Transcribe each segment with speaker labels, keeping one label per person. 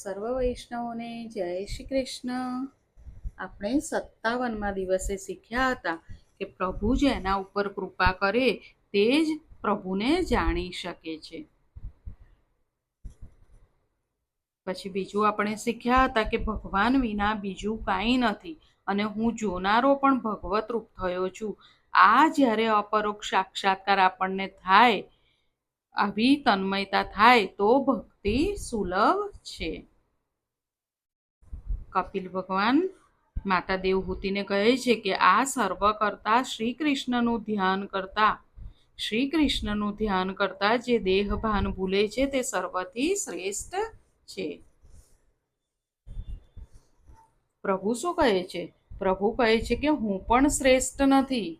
Speaker 1: સર્વ વૈષ્ણવોને જય શ્રી કૃષ્ણ. આપણે 57મા દિવસે શીખ્યા હતા કે પ્રભુ જ એના ઉપર કૃપા કરે તે જ પ્રભુને જાણી શકે છે. પછી બીજું આપણે શીખ્યા હતા કે ભગવાન વિના બીજું કાંઈ નથી અને હું જોનારો પણ ભગવત રૂપ થયો છું. આ જ્યારે અપરોક્ષ સાક્ષાત્કાર આપણને થાય, આવી તન્મયતા થાય તો ભક્તિ સુલભ છે. કપિલ ભગવાન માતા દેવહૂતિને કહે છે કે આ સર્વ કરતા શ્રી કૃષ્ણનું ધ્યાન કરતા જે દેહ ભાન ભૂલે છે તે સર્વથી શ્રેષ્ઠ છે. પ્રભુ શું કહે છે? પ્રભુ કહે છે કે હું પણ શ્રેષ્ઠ નથી,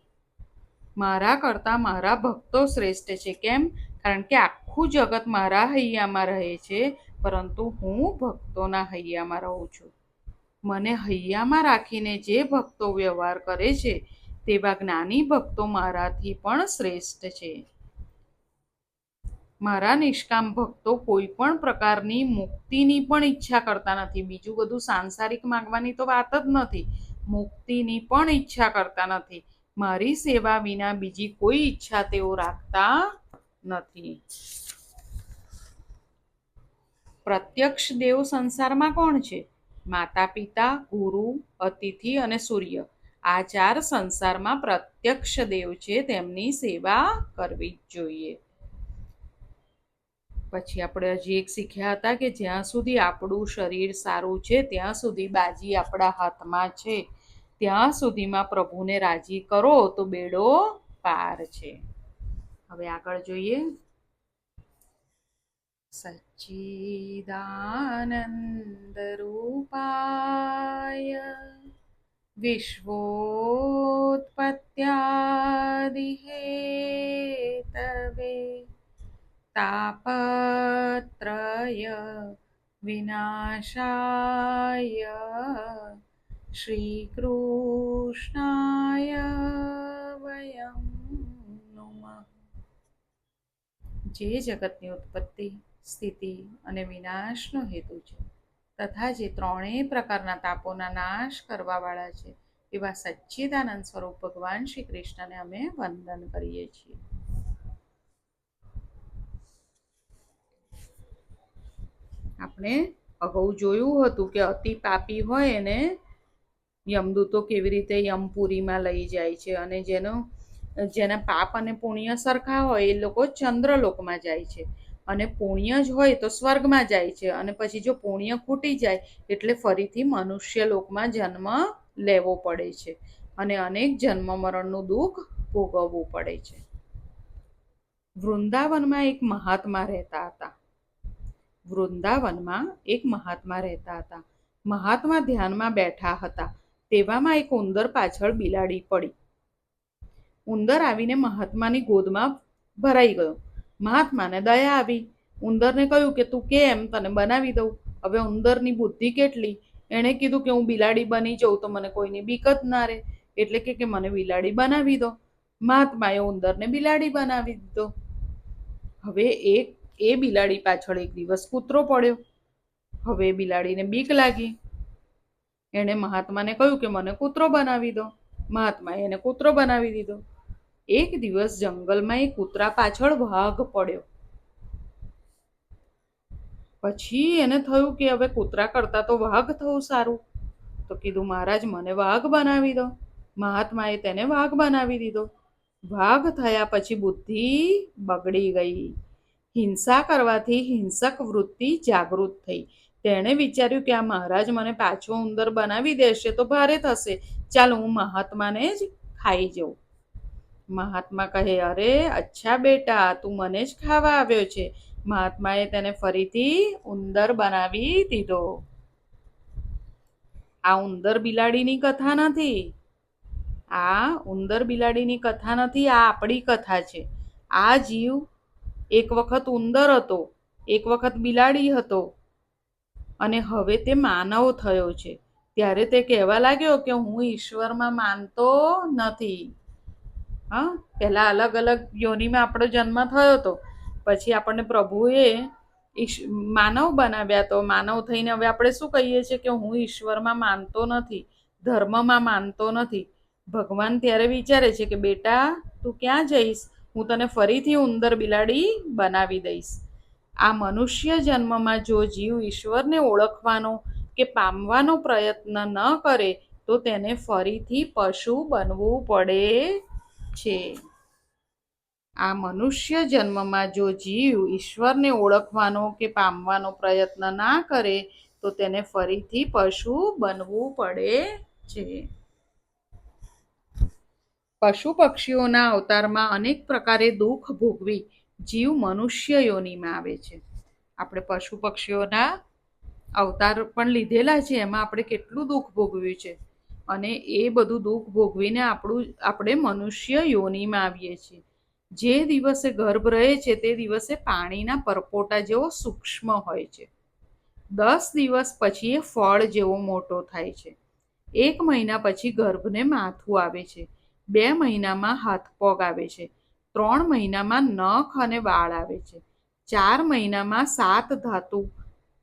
Speaker 1: મારા કરતા મારા ભક્તો શ્રેષ્ઠ છે. કેમ? કારણ કે આખું જગત મારા હૈયામાં રહે છે, પરંતુ હું ભક્તોના હૈયામાં રહું છું. મને હૈયામાં રાખીને જે ભક્તો વ્યવહાર કરે છે તેવા જ્ઞાની ભક્તો મારાથી પણ શ્રેષ્ઠ છે. મારા નિષ્કામ ભક્તો કોઈ પણ પ્રકારની મુક્તિની પણ ઈચ્છા કરતા નથી. બીજું બધું સાંસારિક માંગવાની તો વાત જ નથી, મુક્તિની પણ ઈચ્છા કરતા નથી. મારી સેવા વિના બીજી કોઈ ઈચ્છા તેઓ રાખતા નથી. પ્રત્યક્ષ દેવ સંસારમાં કોણ છે? માતા પિતા, ગુરુ, અતિથિ અને સૂર્ય. આ 4 સંસારમાં પ્રત્યક્ષ દેવ છે, તેમની સેવા કરવી જ જોઈએ. પછી આપણે હજી એક શીખ્યા હતા કે જ્યાં સુધી આપણું શરીર સારું છે ત્યાં સુધી બાજી આપણા હાથમાં છે, ત્યાં સુધીમાં પ્રભુને રાજી કરો તો બેડો પાર છે. હવે આગળ જોઈએ. સચ્ચિદાનંદ રૂપાય વિશ્વોત્પત્યાદિ હેતવે તાપત્રય વિનાશાય શ્રીકૃષ્ણાય વયમ નમઃ. જે જગતની ઉત્પત્તિ, સ્થિતિ અને વિનાશનો હેતુ છે તથા જે 3 પ્રકારના તાપોના નાશ કરવાવાળા છે એવા સચ્ચિદાનંદ સ્વરૂપ ભગવાન શ્રી કૃષ્ણને અમે વંદન કરીએ છીએ. આપણે અગાઉ જોયું હતું કે અતિ પાપી હોય એને યમદૂતો કેવી રીતે યમપુરીમાં લઈ જાય છે, અને જેના પાપ અને પુણ્ય સરખા હોય એ લોકો ચંદ્રલોકમાં જાય છે, અને પુણ્ય જ હોય તો સ્વર્ગમાં જાય છે, અને પછી જો પુણ્ય ખૂટી જાય એટલે ફરીથી મનુષ્ય લોકમાં જન્મ લેવો પડે છે અને અનેક જન્મ મરણનું દુઃખ ભોગવવું પડે છે. વૃંદાવનમાં એક મહાત્મા રહેતા હતા. મહાત્મા ધ્યાનમાં બેઠા હતા. તેવામાં એક ઉંદર પાછળ બિલાડી પડી. ઉંદર આવીને મહાત્માની ગોદમાં ભરાઈ ગયો. મહાત્માને દયા આવી. ઉંદરને કહ્યું કે તું કેમ, તને બનાવી દઉં. હવે ઉંદરની બુદ્ધિ કેટલી, એણે કીધું કે હું બિલાડી બની જાઉં તો મને કોઈની બીક જ ના રહે, એટલે કે મને બિલાડી બનાવી દો. મહાત્માએ ઉંદરને બિલાડી બનાવી દીધો. હવે એ બિલાડી પાછળ એક દિવસ કૂતરો પડ્યો. હવે બિલાડીને બીક લાગી. એણે મહાત્માને કહ્યું કે મને કૂતરો બનાવી દો. મહાત્માએ એને કૂતરો બનાવી દીધો. એક દિવસ જંગલમાં એક કૂતરા પાછળ વાઘ પડ્યો. પછી એને થયું કે હવે કૂતરા કરતા તો વાઘ થવું સારું. તો કીધું મહારાજ મને વાઘ બનાવી દો. મહાત્માએ તેને વાઘ બનાવી દીધો. વાઘ થયા પછી બુદ્ધિ બગડી ગઈ. હિંસા કરવાથી હિંસક વૃત્તિ જાગૃત થઈ. તેણે વિચાર્યું કે આ મહારાજ મને પાછો ઉંદર બનાવી દેશે તો ભારે થશે, ચાલ હું મહાત્માને જ ખાઈ જાઉં. મહાત્મા કહે, અરે અચ્છા બેટા, તું મને જ ખાવા આવ્યો છે. મહાત્માએ તેને ફરીથી ઉંદર બનાવી દીધો. આ ઉંદર બિલાડીની કથા નથી. આ આપણી કથા છે. આ જીવ એક વખત ઉંદર હતો, એક વખત બિલાડી હતો, અને હવે તે માનવ થયો છે. ત્યારે તે કહેવા લાગ્યો કે હું ઈશ્વરમાં માનતો નથી. પહેલા અલગ અલગ યોનિમાં આપણો જન્મ થયો હતો. પછી આપણને પ્રભુએ માનવ બનાવ્યા તો માનવ થઈને હવે આપણે શું કહીએ છીએ કે હું ઈશ્વરમાં માનતો નથી, ધર્મમાં માનતો નથી. ભગવાન ત્યારે વિચારે છે કે બેટા તું ક્યાં જઈશ, હું તને ફરીથી ઉંદર બિલાડી બનાવી દઈશ. આ મનુષ્ય જન્મમાં જો જીવ ઈશ્વરને ઓળખવાનો કે પામવાનો પ્રયત્ન ન કરે તો તેને ફરીથી પશુ બનવું પડે છે. આ મનુષ્ય જન્મમાં જો જીવ ઈશ્વરને ઓળખવાનો કે પામવાનો પ્રયત્ન ના કરે તો તેને ફરીથી પશુ બનવું પડે છે. પશુ પક્ષીઓના અવતારમાં અનેક પ્રકારે દુઃખ ભોગવી જીવ મનુષ્ય યોનિમાં આવે છે. આપણે પશુ પક્ષીઓના અવતાર પણ લીધેલા છે, એમાં આપણે કેટલું દુઃખ ભોગવ્યું છે, અને એ બધું દુઃખ ભોગવીને આપણે મનુષ્ય યોનિમાં આવીએ છીએ. જે દિવસે ગર્ભ રહે છે તે દિવસે પાણીના પરપોટા જેવો સૂક્ષ્મ હોય છે. 10 દિવસ પછી એ ફળ જેવો મોટો થાય છે. 1 મહિના પછી ગર્ભને માથું આવે છે. 2 મહિનામાં હાથ પગ આવે છે. 3 મહિનામાં નખ અને વાળ આવે છે. 4 મહિનામાં 7 ધાતુ,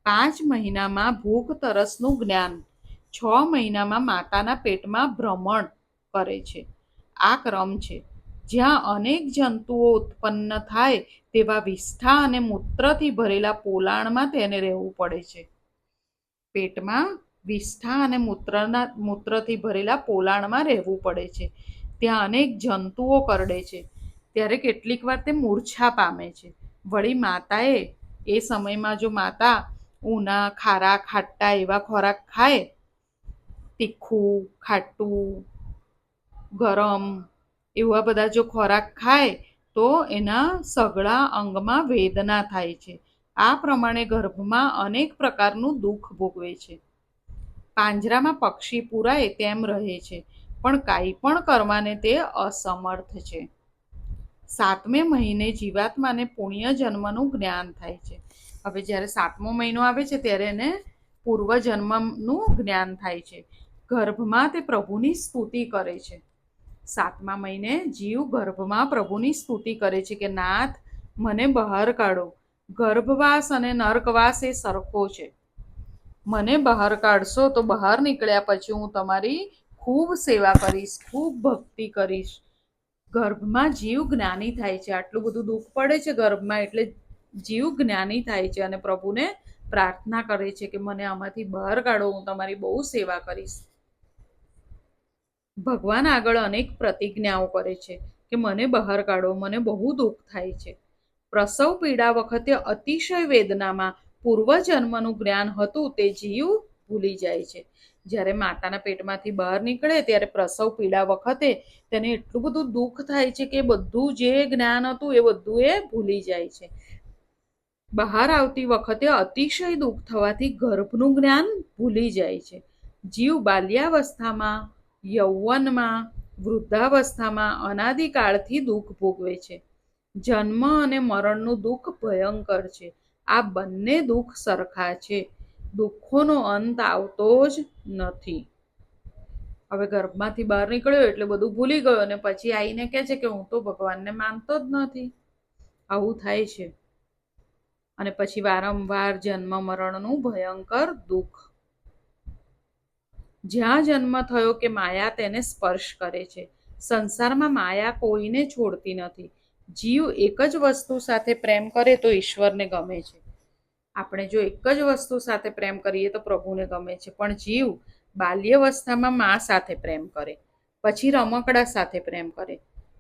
Speaker 1: 5 મહિનામાં ભૂખ તરસનું જ્ઞાન, 6 મહિનામાં માતાના પેટમાં ભ્રમણ કરે છે. આ ક્રમ છે. જ્યાં અનેક જંતુઓ ઉત્પન્ન થાય તેવા વિષ્ઠા અને મૂત્રથી ભરેલા પોલાણમાં તેને રહેવું પડે છે. પેટમાં વિષ્ઠા અને મૂત્રથી ભરેલા પોલાણમાં રહેવું પડે છે. ત્યાં અનેક જંતુઓ કરડે છે. ત્યારે કેટલીક વાર તે મૂર્છા પામે છે. વળી માતાએ એ સમયમાં જો માતા ઊના, ખારા, ખાટ્ટા એવા ખોરાક ખાય, તીખું, ખાટું, ગરમ એવા બધા જો ખોરાક ખાય તો એના સઘળા અંગમાં વેદના થાય છે. આ પ્રમાણે ગર્ભમાં અનેક પ્રકારનું દુઃખ ભોગવે છે. પાંજરામાં પક્ષી પુરાય તેમ રહે છે, પણ કાંઈ પણ કરવાને તે અસમર્થ છે. 7મે મહિને જીવાત્માને પુણ્ય જન્મનું જ્ઞાન થાય છે. હવે જ્યારે 7મો મહિનો આવે છે ત્યારે એને પૂર્વજન્મનું જ્ઞાન થાય છે. ગર્ભમાં તે પ્રભુની સ્તુતિ કરે છે. 7મા મહિને જીવ ગર્ભમાં પ્રભુની સ્તુતિ કરે છે કે નાથ મને બહાર કાઢો. ગર્ભવાસ અને નર્કવાસ એ સરખો છે. મને બહાર કાઢશો તો બહાર નીકળ્યા પછી હું તમારી ખૂબ સેવા કરીશ, ખૂબ ભક્તિ કરીશ. ગર્ભમાં જીવ જ્ઞાની થાય છે. આટલું બધું દુઃખ પડે છે ગર્ભમાં, એટલે જીવ જ્ઞાની થાય છે અને પ્રભુને પ્રાર્થના કરે છે કે મને આમાંથી બહાર કાઢો, હું તમારી બહુ સેવા કરીશ. ભગવાન આગળ અનેક પ્રતિજ્ઞાઓ કરે છે કે મને બહાર કાઢો, મને બહુ દુઃખ થાય છે. પ્રસવ પીડા વખતે અતિશય વેદનામાં પૂર્વજન્મનું જ્ઞાન હતું તે જીવ ભૂલી જાય છે. જ્યારે માતાના પેટમાંથી બહાર નીકળે ત્યારે પ્રસવ પીડા વખતે તેને એટલું બધું દુઃખ થાય છે કે બધું જે જ્ઞાન હતું એ બધું એ ભૂલી જાય છે. બહાર આવતી વખતે અતિશય દુઃખ થવાથી ગર્ભનું જ્ઞાન ભૂલી જાય છે. જીવ બાલ્યાવસ્થામાં, યૌવનમાં, વૃદ્ધાવસ્થામાં અનાદિકાળથી દુઃખ ભોગવે છે. જન્મ અને મરણનું દુઃખ ભયંકર છે. આ બંને દુઃખ સરખા છે. દુઃખોનો અંત આવતો જ નથી. હવે ગર્ભમાંથી બહાર નીકળ્યો એટલે બધું ભૂલી ગયો અને પછી આવીને કહે છે કે હું તો ભગવાનને માનતો જ નથી. આવું થાય છે. અને પછી વારંવાર જન્મ મરણનું ભયંકર દુઃખ. જ્યાં જન્મ થયો કે માયા તેને સ્પર્શ કરે છે. સંસારમાં માયા કોઈને છોડતી નથી. જીવ એક જ વસ્તુ સાથે પ્રેમ કરે તો ઈશ્વરને ગમે છે. આપણે જો એક જ વસ્તુ સાથે પ્રેમ કરીએ તો પ્રભુને ગમે છે. પણ જીવ બાલ્યાવસ્થામાં મા સાથે પ્રેમ કરે, પછી રમકડા સાથે પ્રેમ કરે,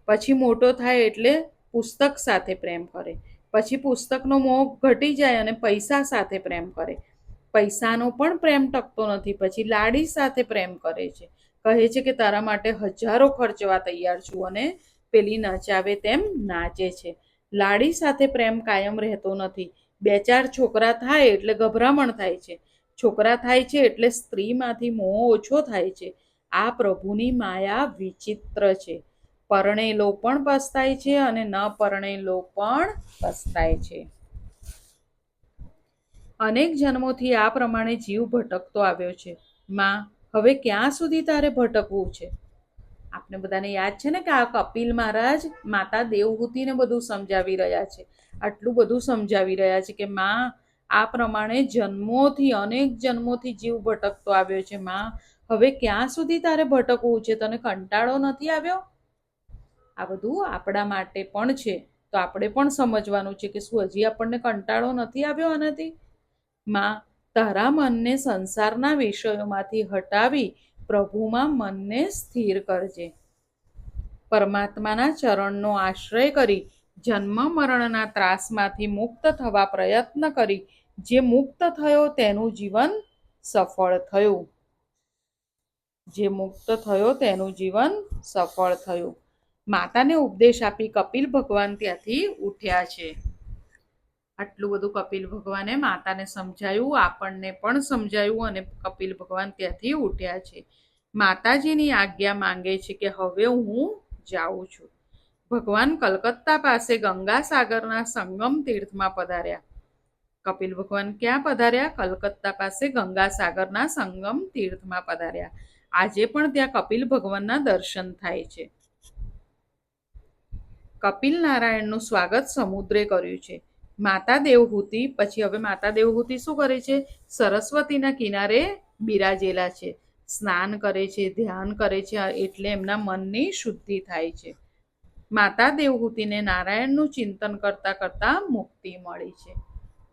Speaker 1: પછી મોટો થાય એટલે પુસ્તક સાથે પ્રેમ કરે, પછી પુસ્તકનો મોહ ઘટી જાય અને પૈસા સાથે પ્રેમ કરે. પૈસાનો પણ પ્રેમ ટકતો નથી, પછી લાડી સાથે પ્રેમ કરે છે. કહે છે કે તારા માટે હજારો ખર્ચવા તૈયાર છું, અને પેલી નચાવે તેમ નાચે છે. લાડી સાથે પ્રેમ કાયમ રહેતો નથી. 2-4 છોકરા થાય એટલે ગભરામણ થાય છે. છોકરા થાય છે એટલે સ્ત્રીમાંથી મોહ ઓછો થાય છે. આ પ્રભુની માયા વિચિત્ર છે. પરણેલો પણ પસ્તાય છે અને ન પરણેલો પણ પસ્તાય છે. અનેક જન્મોથી આ પ્રમાણે જીવ ભટકતો આવ્યો છે. માં, હવે ક્યાં સુધી તારે ભટકવું છે? આપણે બધાને યાદ છે ને કે આ કપિલ મહારાજ માતા દેવહૂતિને બધું સમજાવી રહ્યા છે. આટલું બધું સમજાવી રહ્યા છે કે માં આ પ્રમાણે જન્મોથી અનેક જન્મોથી જીવ ભટકતો આવ્યો છે. માં હવે ક્યાં સુધી તારે ભટકવું છે? તને કંટાળો નથી આવ્યો? આ બધું આપણા માટે પણ છે, તો આપણે પણ સમજવાનું છે કે શું હજી આપણને કંટાળો નથી આવ્યો આનાથી? માં તારા મનને સંસારના વિષયોમાંથી હટાવી પ્રભુમાં મનને સ્થિર કરજે. પરમાત્માના ચરણનો આશ્રય કરી જન્મ મરણના ત્રાસમાંથી મુક્ત થવા પ્રયત્ન કરી જે મુક્ત થયો તેનું જીવન સફળ થયું. જે મુક્ત થયો તેનું જીવન સફળ થયું. માતાને ઉપદેશ આપી કપિલ ભગવાન ત્યાંથી ઉઠ્યા છે. આટલું બધું કપિલ ભગવાને માતાને સમજાયું, આપણને પણ સમજાયું અને કપિલ ભગવાન ત્યાંથી ઉઠ્યા છે. માતાજીની આજ્ઞા માંગે છે કે હવે હું જાઉં છું. ભગવાન કલકત્તા પાસે ગંગાસાગરના સંગમ તીર્થમાં પધાર્યા. કપિલ ભગવાન ક્યાં પધાર્યા? કલકત્તા પાસે ગંગાસાગરના સંગમ તીર્થમાં પધાર્યા. આજે પણ ત્યાં કપિલ ભગવાનના દર્શન થાય છે. કપિલ નારાયણનું સ્વાગત સમુદ્રે કર્યું છે. માતા દેવહૂતિ પછી હવે માતા દેવહૂતિ શું કરે છે? સરસ્વતીના કિનારે બિરાજેલા છે. સ્નાન કરે છે, ધ્યાન કરે છે, એટલે એમના મનની શુદ્ધિ થાય છે. માતા દેવહૂતિને નારાયણનું ચિંતન કરતા કરતા મુક્તિ મળી છે.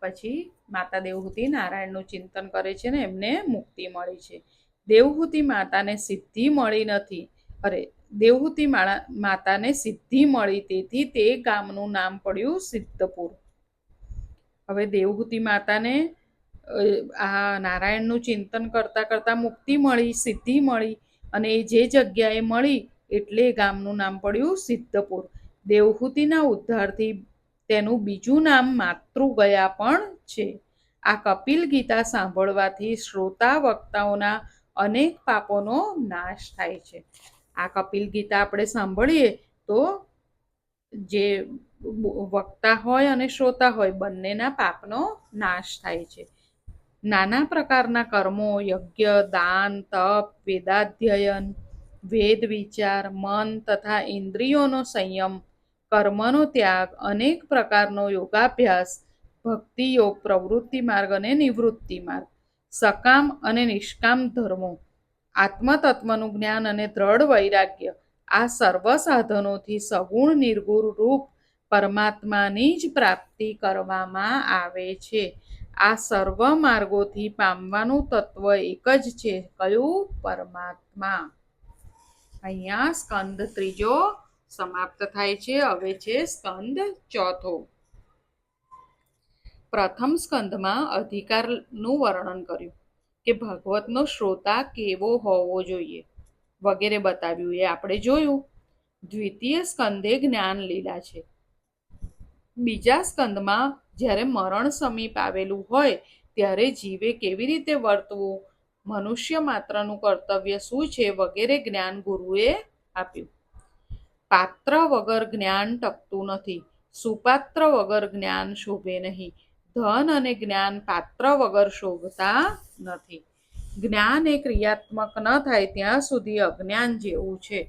Speaker 1: પછી માતા દેવહૂતિ નારાયણનું ચિંતન કરે છે ને એમને મુક્તિ મળી છે. દેવહૂતિ માતાને સિદ્ધિ મળી નથી. દેવહૂતિ માતાને સિદ્ધિ મળી તેથી તે ગામનું નામ પડ્યું સિદ્ધપુર. હવે દેવહૂતિ માતાને આ નારાયણનું ચિંતન કરતા કરતા મુક્તિ મળી, સિદ્ધિ મળી અને એ જે જગ્યાએ મળી એટલે ગામનું નામ પડ્યું સિદ્ધપુર. દેવહૂતિના ઉદ્ધારથી તેનું બીજું નામ માતૃગયા પણ છે. આ કપિલ ગીતા સાંભળવાથી શ્રોતા વક્તાઓના અનેક પાપોનો નાશ થાય છે. આ કપિલ ગીતા આપણે સાંભળીએ તો જે વક્તા હોય અને શ્રોતા હોય બંનેના પાપનો નાશ થાય છે. નાના પ્રકારના કર્મો, યજ્ઞ, દાન, તપ, વેદાધ્યયન, વેદ વિચાર, મન તથા ઇન્દ્રિયોનો સંયમ, કર્મનો ત્યાગ, અનેક પ્રકારનો યોગાભ્યાસ, ભક્તિ યોગ, પ્રવૃત્તિ માર્ગ અને નિવૃત્તિ માર્ગ, સકામ અને નિષ્કામ ધર્મો, આત્મતત્વનું જ્ઞાન અને દ્રઢ વૈરાગ્ય, આ સર્વ સાધનોથી સગુણ નિર્ગુણ રૂપ પરમાત્માની જ પ્રાપ્તિ કરવામાં આવે છે. આ સર્વ માર્ગોથી પામવાનું તત્વ એક જ છે. કયું? પરમાત્મા. અહીંયા સ્કંદ 3 સમાપ્ત થાય છે. હવે છે સ્કંદ 4. પ્રથમ સ્કંદમાં અધિકારનું વર્ણન કર્યું કે ભાગવતનો શ્રોતા કેવો હોવો જોઈએ વગેરે બતાવ્યું, એ આપણે જોયું. દ્વિતીય સ્કંદે જ્ઞાન લીલા છે. બીજા સ્કંદમાં જ્યારે મરણ સમીપ આવેલું હોય ત્યારે જીવે કેવી રીતે વર્તવું, મનુષ્ય માત્રનું કર્તવ્ય શું છે વગેરે જ્ઞાન ગુરુએ આપ્યું. પાત્ર વગર જ્ઞાન ટકતું નથી. સુપાત્ર વગર જ્ઞાન શોભે નહીં. ધન અને જ્ઞાન પાત્ર વગર શોભતા નથી. જ્ઞાન એ ક્રિયાત્મક ન થાય ત્યાં સુધી અજ્ઞાન જેવું છે.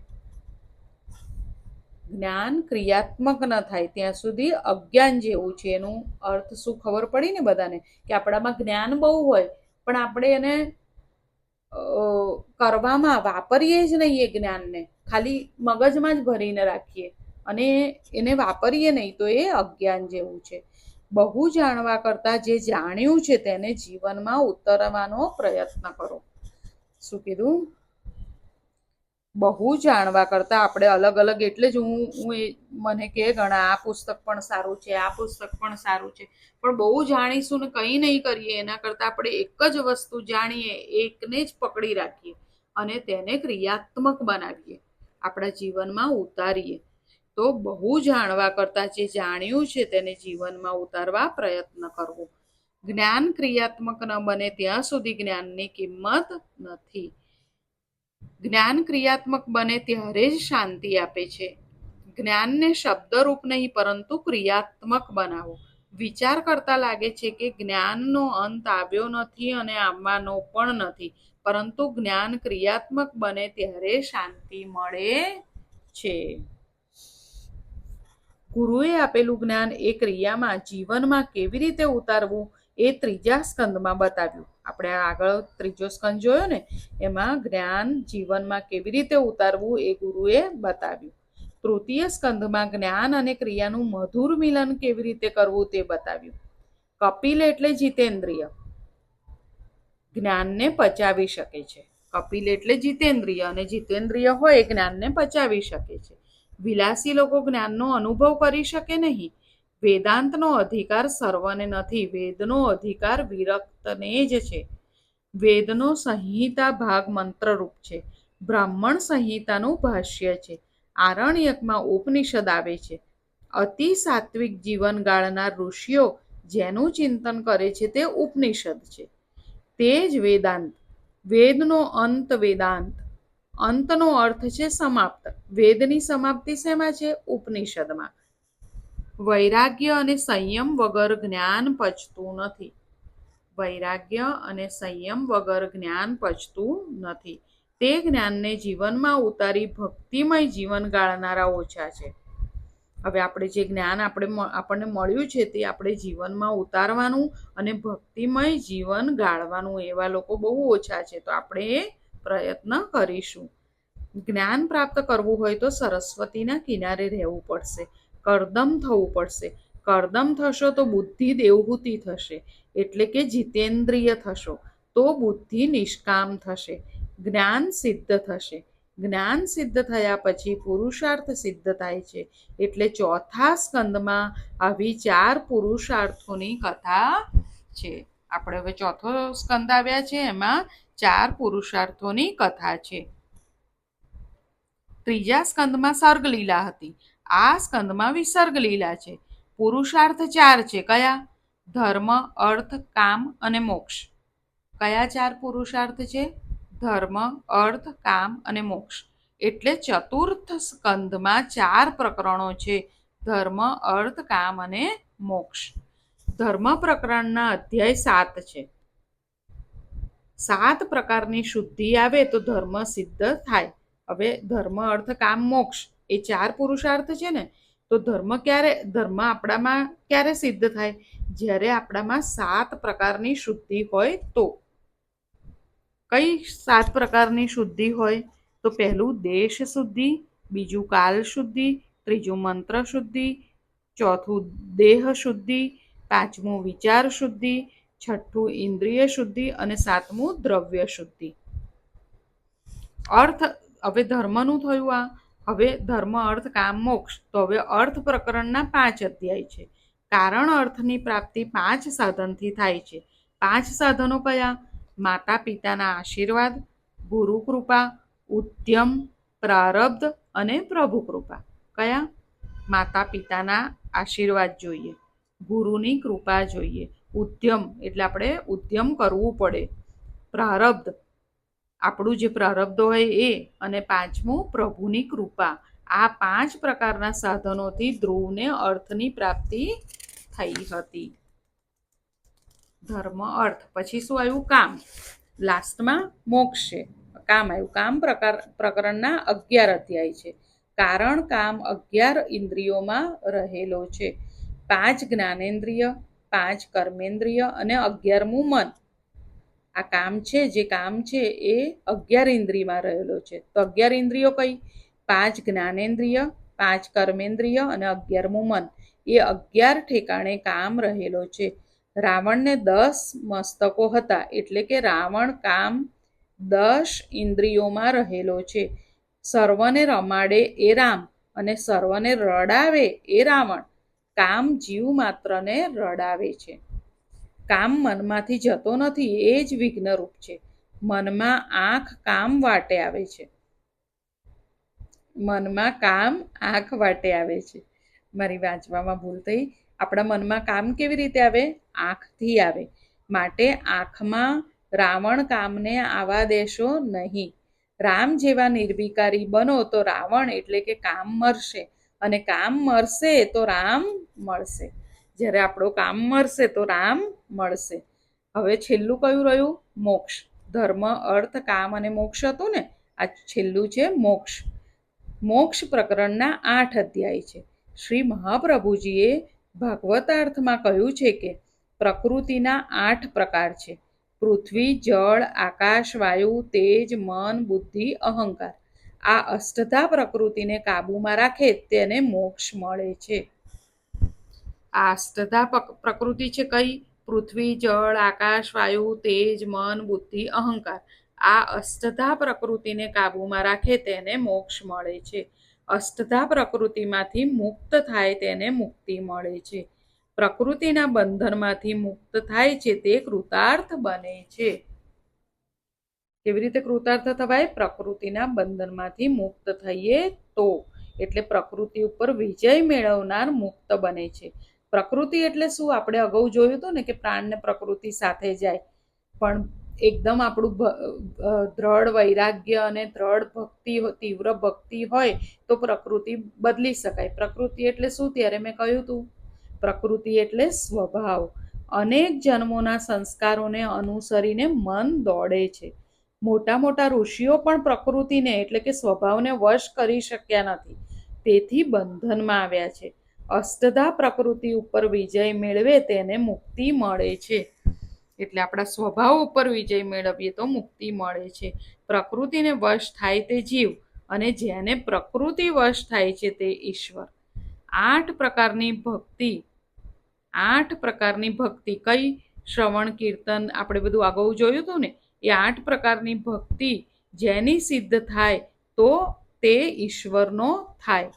Speaker 1: જ્ઞાન ક્રિયાત્મક ન થાય ત્યાં સુધી અજ્ઞાન જેવું છે. એનું અર્થ શું ખબર પડી ને બધાને? કે આપણામાં જ્ઞાન બહુ હોય પણ આપણે એને કરવામાં વાપરીએ જ નહીં. એ જ્ઞાનને ખાલી મગજમાં જ ભરીને રાખીએ અને એને વાપરીએ નહીં તો એ અજ્ઞાન જેવું છે. બહુ જાણવા કરતાં જે જાણ્યું છે તેને જીવનમાં ઉતારવાનો પ્રયત્ન કરો. શું કીધું? બહુ જાણવા કરતાં આપણે અલગ અલગ, એટલે જ મને કે ઘણા આ પુસ્તક પણ સારું છે, આ પુસ્તક પણ સારું છે, પણ બહુ જાણીશું ને કંઈ નહીં કરીએ એના કરતાં આપણે એક જ વસ્તુ જાણીએ, એકને જ પકડી રાખીએ અને તેને ક્રિયાત્મક બનાવીએ, આપણા જીવનમાં ઉતારીએ. તો બહુ જાણવા કરતાં જે જાણ્યું છે તેને જીવનમાં ઉતારવા પ્રયત્ન કરવો. જ્ઞાન ક્રિયાત્મક ન બને ત્યાં સુધી જ્ઞાનની કિંમત નથી. જ્ઞાન ક્રિયાત્મક બને ત્યારે જ શાંતિ આપે છે. જ્ઞાનને શબ્દરૂપ નહીં પરંતુ ક્રિયાત્મક બનાવો. વિચાર કરતા લાગે છે કે જ્ઞાનનો અંત આવ્યો નથી અને આવવાનો પણ નથી, પરંતુ જ્ઞાન ક્રિયાત્મક બને ત્યારે શાંતિ મળે છે. ગુરુએ આપેલું જ્ઞાન એ ક્રિયામાં જીવનમાં કેવી રીતે ઉતારવું એ ત્રીજા સ્કંદમાં બતાવ્યું. આપણે આગળ ત્રીજો સ્કંદ જોયો ને, એમાં જ્ઞાન જીવનમાં કેવી રીતે ઉતારવું એ ગુરુએ બતાવ્યું. તૃતીય સ્કંદમાં જ્ઞાન અને ક્રિયાનું મધુર મિલન કેવી રીતે કરવું તે બતાવ્યું. કપિલ એટલે જીતેન્દ્રિય, જ્ઞાનને પચાવી શકે છે. કપિલ એટલે જીતેન્દ્રિય, અને જીતેન્દ્રિય હોય જ્ઞાનને પચાવી શકે છે. વિલાસી લોકો જ્ઞાનનો અનુભવ કરી શકે નહીં. વેદાંતનો અધિકાર સર્વને નથી, વેદનો અધિકાર વિરક્તને જ છે. વેદનો સંહિતા ભાગ મંત્રરૂપ છે. બ્રાહ્મણ સંહિતાનું ભાષ્ય છે. આરણ્યકમાં ઉપનિષદ આવે છે. અતિ સાત્વિક જીવન ગાળનાર ઋષિઓ જેનું ચિંતન કરે છે તે ઉપનિષદ છે. તે જ વેદાંત. વેદનો અંત વેદાંત. અંતનો અર્થ છે સમાપ્ત. વેદની સમાપ્તિ શેમાં છે? ઉપનિષદમાં. વૈરાગ્ય અને સંયમ વગર જ્ઞાન પચતું નથી. વૈરાગ્ય અને સંયમ વગર જ્ઞાન પચતું નથી. તે જ્ઞાનને જીવનમાં ઉતારી ભક્તિમય જીવન ગાળનારા ઓછા છે. હવે આપણે જે જ્ઞાન આપણને મળ્યું છે તે આપણે જીવનમાં ઉતારવાનું અને ભક્તિમય જીવન ગાળવાનું, એવા લોકો બહુ ઓછા છે. તો આપણે એ પ્રયત્ન કરીશું. જ્ઞાન પ્રાપ્ત કરવું હોય તો સરસ્વતીના કિનારે રહેવું પડશે, કરદમ થવું પડશે. કરદમ થશો તો બુદ્ધિ દેવહૂતિ થશે, એટલે કે જીતેન્દ્રિય થશો. તો બુદ્ધિ નિષ્કામ થશે, જ્ઞાન સિદ્ધ થશે. જ્ઞાન સિદ્ધ થયા પછી પુરુષાર્થ સિદ્ધ થાય છે. એટલે ચોથા સ્કંદમાં આવી 4 પુરુષાર્થોની કથા છે. આપણે હવે ચોથો સ્કંદ આવ્યા છે, એમાં 4 પુરુષાર્થોની કથા છે. ત્રીજા સ્કંદમાં સર્ગ લીલા હતી. આ સ્કંદમાં વિસર્ગ લીલા છે. પુરુષાર્થ 4 છે. કયા? ધર્મ, અર્થ, કામ અને મોક્ષ. કયા 4 પુરુષાર્થ છે? ધર્મ, અર્થ, કામ અને મોક્ષ. એટલે ચતુર્થ સ્કંદમાં 4 પ્રકરણો છે: ધર્મ, અર્થ, કામ અને મોક્ષ. ધર્મ પ્રકરણના અધ્યાય 7 છે. 7 પ્રકારની શુદ્ધિ આવે તો ધર્મ સિદ્ધ થાય. હવે ધર્મ, અર્થ, કામ, મોક્ષ એ 4 પુરુષાર્થ છે ને, તો ધર્મ આપણામાં ક્યારે સિદ્ધ થાય? જ્યારે આપણામાં 7 પ્રકારની શુદ્ધિ હોય તો. કઈ 7 પ્રકારની શુદ્ધિ હોય? તો પહેલું દેશ શુદ્ધિ, બીજું કાલ શુદ્ધિ, ત્રીજું મંત્ર શુદ્ધિ, ચોથું દેહ શુદ્ધિ, પાંચમું વિચાર શુદ્ધિ, છઠ્ઠું ઇન્દ્રિય શુદ્ધિ અને સાતમું દ્રવ્ય શુદ્ધિ. અર્થ, હવે ધર્મનું થયું આ. હવે ધર્મ, અર્થ, કામ, મોક્ષ. તો હવે અર્થ પ્રકરણના 5 અધ્યાય છે. કારણ અર્થની પ્રાપ્તિ 5 સાધનથી થાય છે. 5 સાધનો કયા? માતા પિતાના આશીર્વાદ, ગુરુ કૃપા, ઉદ્યમ, પ્રારબ્ધ અને પ્રભુ કૃપા. કયા? માતા પિતાના આશીર્વાદ જોઈએ, ગુરુની કૃપા જોઈએ, ઉદ્યમ એટલે આપણે ઉદ્યમ કરવું પડે, પ્રારબ્ધ આપણું જે પ્રારબ્ધ હોય એ, અને પાંચમું પ્રભુની કૃપા. આ 5 પ્રકારના સાધનોથી ધ્રુવને અર્થની પ્રાપ્તિ થઈ હતી. ધર્મ, અર્થ. પછી શું આવ્યું? કામ. લાસ્ટમાં મોક્ષ છે. કામ આવ્યું. કામ પ્રકરણના 11 અધ્યાય છે. કારણ કામ 11 ઇન્દ્રિયોમાં રહેલો છે. 5 જ્ઞાનેન્દ્રિય, 5 કર્મેન્દ્રિય અને 11મું મન. આ કામ છે, જે કામ છે એ 11 ઇન્દ્રિયમાં રહેલો છે. તો 11 ઇન્દ્રિયો કઈ? 5 જ્ઞાનેન્દ્રિય, 5 કર્મેન્દ્રિય અને 11મું મન. એ 11 ઠેકાણે કામ રહેલો છે. રાવણને 10 મસ્તકો હતા, એટલે કે રાવણ કામ 10 ઇન્દ્રિયોમાં રહેલો છે. સર્વને રમાડે એ રામ, અને સર્વને રડાવે એ રાવણ. કામ જીવ માત્રને રડાવે છે. કામ મનમાંથી જતો નથી, એ જ વિઘ્નરૂપ છે. મનમાં આંખ કામ વાટે આવે છે. મનમાં કામ આંખ વાટે આવે છે. મારી વાંચવામાં ભૂલ થઈ. આપણા મનમાં કામ કેવી રીતે આવે? આંખથી આવે. માટે આંખમાં રાવણ કામને આવા દેશો નહીં. રામ જેવા નિર્વિકારી બનો તો રાવણ એટલે કે કામ મરશે, અને કામ મરશે તો રામ મળશે. જ્યારે આપણું કામ મરશે તો રામ મળશે. હવે છેલ્લું કયું રહ્યું? મોક્ષ. ધર્મ, અર્થ, કામ અને મોક્ષ હતું ને, આ છેલ્લું છે મોક્ષ. મોક્ષ પ્રકરણના 8 અધ્યાય છે. શ્રી મહાપ્રભુજીએ ભાગવતાર્થમાં કહ્યું છે કે પ્રકૃતિના 8 પ્રકાર છે. પૃથ્વી, જળ, આકાશ, વાયુ, તેજ, મન, બુદ્ધિ, અહંકાર. આ અષ્ટધા પ્રકૃતિને કાબૂમાં રાખે તેને મોક્ષ મળે છે. આ અષ્ટધા પ્રકૃતિ છે કઈ? પૃથ્વી, જળ, આકાશ, વાયુ, તેજ, મન, બુદ્ધિ, અહંકાર. આ અષ્ટધા પ્રકૃતિને કાબૂમાં રાખે તેને મોક્ષ મળે છે. અષ્ટધા પ્રકૃતિમાંથી મુક્ત થાય તેને મુક્તિ મળે છે. પ્રકૃતિના બંધનમાંથી મુક્ત થાય છે તે કૃતાર્થ બને છે. કેવી રીતે કૃતાર્થ થવાય? પ્રકૃતિના બંધનમાંથી મુક્ત થઈએ તો. એટલે પ્રકૃતિ ઉપર વિજય મેળવનાર મુક્ત બને છે. પ્રકૃતિ એટલે શું? આપણે અગાઉ જોયું હતું ને કે પ્રાણ ને પ્રકૃતિ સાથે જાય. પણ એકદમ આપણું દ્રઢ વૈરાગ્ય અને દ્રઢ ભક્તિ, તીવ્ર ભક્તિ હોય તો પ્રકૃતિ બદલી શકાય. પ્રકૃતિ એટલે શું? ત્યારે મેં કહ્યું હતું, પ્રકૃતિ એટલે સ્વભાવ. અનેક જન્મોના સંસ્કારોને અનુસરીને મન દોડે છે. મોટા મોટા ઋષિઓ પણ પ્રકૃતિને એટલે કે સ્વભાવને વશ કરી શક્યા નથી, તેથી બંધનમાં આવ્યા છે. અષ્ટધા પ્રકૃતિ ઉપર વિજય મેળવે તેને મુક્તિ મળે છે. એટલે આપણા સ્વભાવ ઉપર વિજય મેળવીએ તો મુક્તિ મળે છે. પ્રકૃતિને વશ થાય તે જીવ, અને જેને પ્રકૃતિ વશ થાય છે તે ઈશ્વર. 8 પ્રકારની ભક્તિ. 8 પ્રકારની ભક્તિ કઈ? શ્રવણ, કીર્તન, આપણે બધું અગાઉ જોયું હતું ને. એ 8 પ્રકારની ભક્તિ જેની સિદ્ધ થાય તો તે ઈશ્વરનો થાય.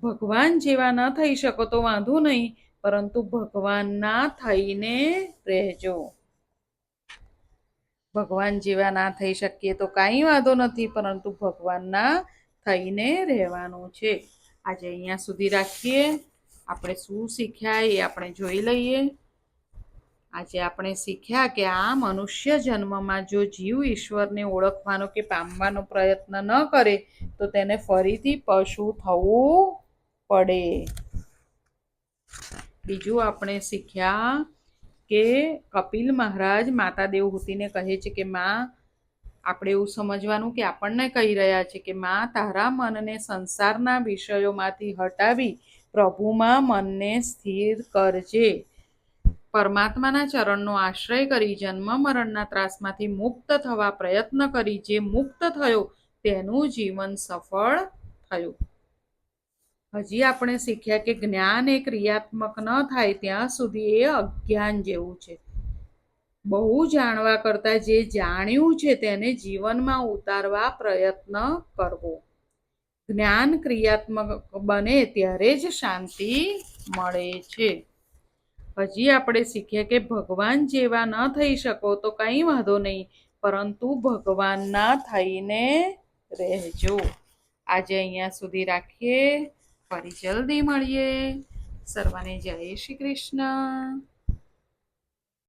Speaker 1: ભગવાન જેવા ન થઈ શકો તો વાંધો નહીં, પરંતુ ભગવાનના થઈને રહેજો. ભગવાન જેવા ના થઈ શકીએ તો કાંઈ વાંધો નથી, પરંતુ ભગવાનના થઈને રહેવાનું છે. આજે અહીંયા સુધી રાખીએ. આપણે શું શીખ્યા એ આપણે જોઈ લઈએ. આજે આપણે શીખ્યા કે આ મનુષ્ય જન્મમાં જો જીવ ઈશ્વરને ઓળખવાનો કે પામવાનો પ્રયત્ન ન કરે તો તેને ફરીથી પશુ થવું પડે. બીજું આપણે શીખ્યા કે કપિલ મહારાજ માતા દેવહૂતિને કહે છે કે માં, આપણે એવું સમજવાનું કે આપણને કહી રહ્યા છે કે માં, તારા મનને સંસારના વિષયોમાંથી હટાવી પ્રભુમાં મનને સ્થિર કરજે. પરમાત્માના ચરણનો આશ્રય કરી જન્મ મરણના ત્રાસમાંથી મુક્ત થવા પ્રયત્ન કરી જે મુક્ત થયો તેનું જીવન સફળ થયું. હજી આપણે શીખ્યા કે જ્ઞાન એ ક્રિયાત્મક ન થાય ત્યાં સુધી એ અજ્ઞાન જેવું છે. બહુ જાણવા કરતાં જે જાણ્યું છે તેને જીવનમાં ઉતારવા પ્રયત્ન કરવો. જ્ઞાન ક્રિયાત્મક બને ત્યારે જ શાંતિ મળે છે. હજી આપણે શીખ્યા કે ભગવાન જેવા ન થઈ શકો તો કંઈ વાંધો નહીં, પરંતુ ભગવાનના થઈને રહેજો. આજે અહીંયા સુધી રાખીએ. ફરી જલ્દી મળીએ. સર્વને જય શ્રી કૃષ્ણ.